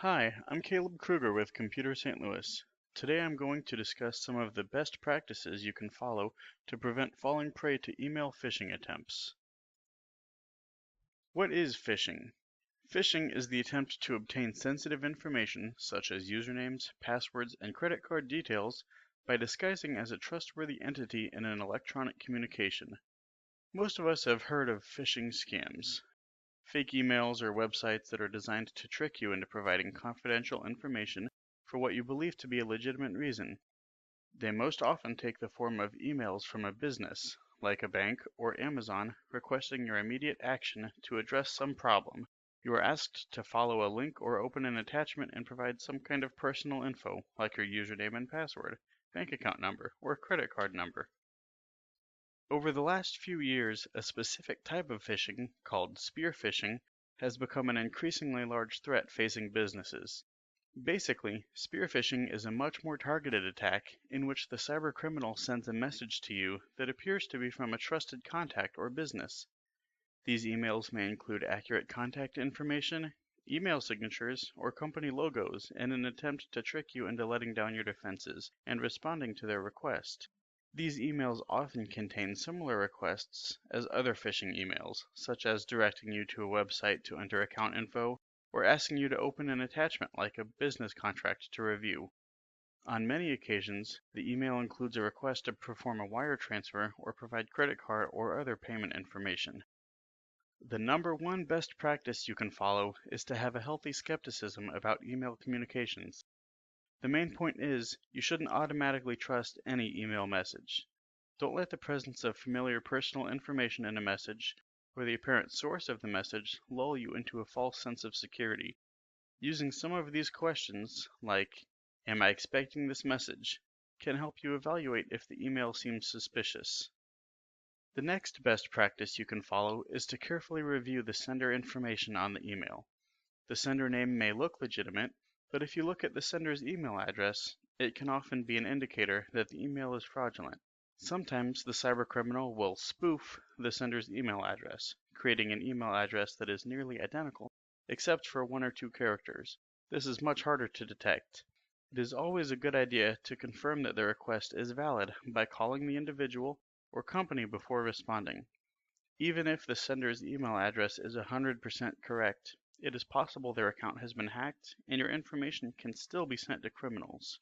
Hi, I'm Caleb Kruger with Computer St. Louis. Today I'm going to discuss some of the best practices you can follow to prevent falling prey to email phishing attempts. What is phishing? Phishing is the attempt to obtain sensitive information such as usernames, passwords, and credit card details by disguising as a trustworthy entity in an electronic communication. Most of us have heard of phishing scams. Fake emails or websites that are designed to trick you into providing confidential information for what you believe to be a legitimate reason. They most often take the form of emails from a business, like a bank or Amazon, requesting your immediate action to address some problem. You are asked to follow a link or open an attachment and provide some kind of personal info, like your username and password, bank account number, or credit card number. Over the last few years, a specific type of phishing, called spear phishing, has become an increasingly large threat facing businesses. Basically, spear phishing is a much more targeted attack in which the cybercriminal sends a message to you that appears to be from a trusted contact or business. These emails may include accurate contact information, email signatures, or company logos in an attempt to trick you into letting down your defenses and responding to their request. These emails often contain similar requests as other phishing emails, such as directing you to a website to enter account info, or asking you to open an attachment like a business contract to review. On many occasions, the email includes a request to perform a wire transfer or provide credit card or other payment information. The number one best practice you can follow is to have a healthy skepticism about email communications. The main point is, you shouldn't automatically trust any email message. Don't let the presence of familiar personal information in a message, or the apparent source of the message, lull you into a false sense of security. Using some of these questions, like, "Am I expecting this message?" can help you evaluate if the email seems suspicious. The next best practice you can follow is to carefully review the sender information on the email. The sender name may look legitimate, but if you look at the sender's email address, it can often be an indicator that the email is fraudulent. Sometimes the cybercriminal will spoof the sender's email address, creating an email address that is nearly identical, except for one or two characters. This is much harder to detect. It is always a good idea to confirm that the request is valid by calling the individual or company before responding. Even if the sender's email address is 100% correct, it is possible their account has been hacked and your information can still be sent to criminals.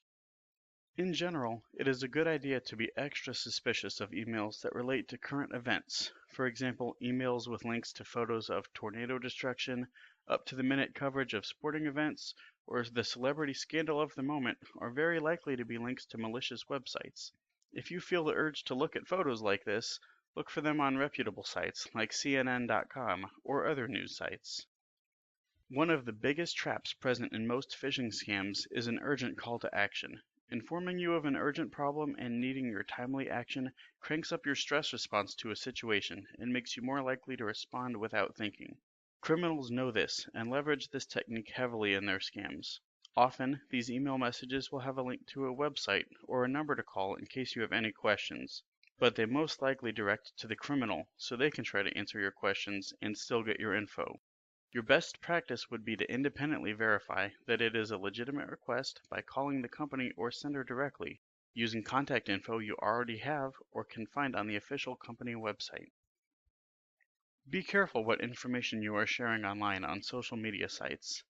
In general, it is a good idea to be extra suspicious of emails that relate to current events. For example, emails with links to photos of tornado destruction, up-to-the-minute coverage of sporting events, or the celebrity scandal of the moment are very likely to be links to malicious websites. If you feel the urge to look at photos like this, look for them on reputable sites like CNN.com or other news sites. One of the biggest traps present in most phishing scams is an urgent call to action. Informing you of an urgent problem and needing your timely action cranks up your stress response to a situation and makes you more likely to respond without thinking. Criminals know this and leverage this technique heavily in their scams. Often, these email messages will have a link to a website or a number to call in case you have any questions, but they most likely direct to the criminal so they can try to answer your questions and still get your info. Your best practice would be to independently verify that it is a legitimate request by calling the company or sender directly, using contact info you already have or can find on the official company website. Be careful what information you are sharing online on social media sites.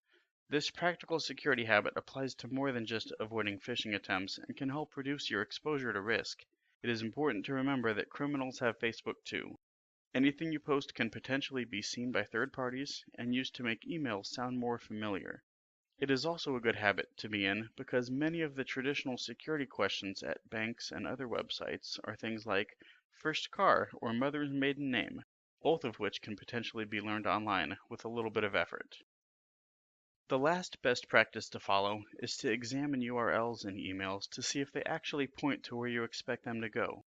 This practical security habit applies to more than just avoiding phishing attempts and can help reduce your exposure to risk. It is important to remember that criminals have Facebook too. Anything you post can potentially be seen by third parties and used to make emails sound more familiar. It is also a good habit to be in because many of the traditional security questions at banks and other websites are things like first car or mother's maiden name, both of which can potentially be learned online with a little bit of effort. The last best practice to follow is to examine URLs in emails to see if they actually point to where you expect them to go.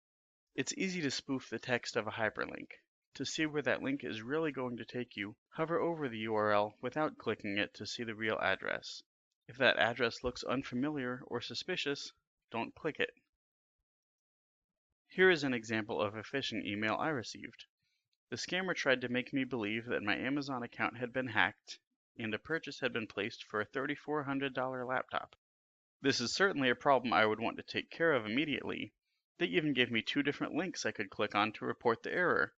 It's easy to spoof the text of a hyperlink. To see where that link is really going to take you, hover over the URL without clicking it to see the real address. If that address looks unfamiliar or suspicious, don't click it. Here is an example of a phishing email I received. The scammer tried to make me believe that my Amazon account had been hacked and a purchase had been placed for a $3,400 laptop. This is certainly a problem I would want to take care of immediately. They even gave me 2 different links I could click on to report the error.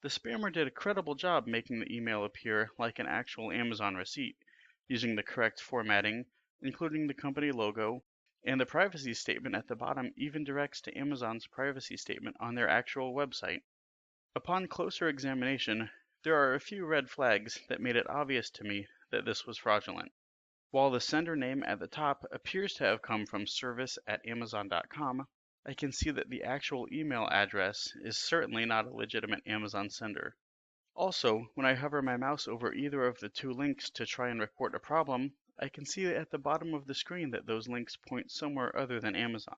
The spammer did a credible job making the email appear like an actual Amazon receipt, using the correct formatting, including the company logo, and the privacy statement at the bottom even directs to Amazon's privacy statement on their actual website. Upon closer examination, there are a few red flags that made it obvious to me that this was fraudulent. While the sender name at the top appears to have come from service@amazon.com, I can see that the actual email address is certainly not a legitimate Amazon sender. Also, when I hover my mouse over either of the 2 links to try and report a problem, I can see at the bottom of the screen that those links point somewhere other than Amazon.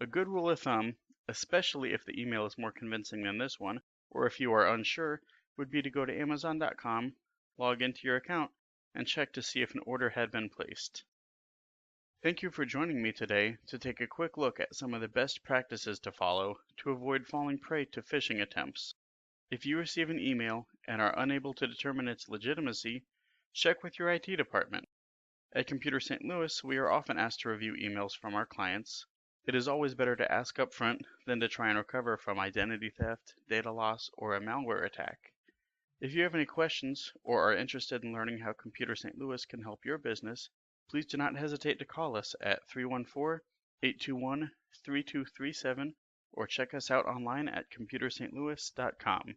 A good rule of thumb, especially if the email is more convincing than this one, or if you are unsure, would be to go to Amazon.com, log into your account, and check to see if an order had been placed. Thank you for joining me today to take a quick look at some of the best practices to follow to avoid falling prey to phishing attempts. If you receive an email and are unable to determine its legitimacy, check with your IT department. At Computer St. Louis, we are often asked to review emails from our clients. It is always better to ask up front than to try and recover from identity theft, data loss, or a malware attack. If you have any questions or are interested in learning how Computer St. Louis can help your business, please do not hesitate to call us at 314-821-3237 or check us out online at computerstlouis.com.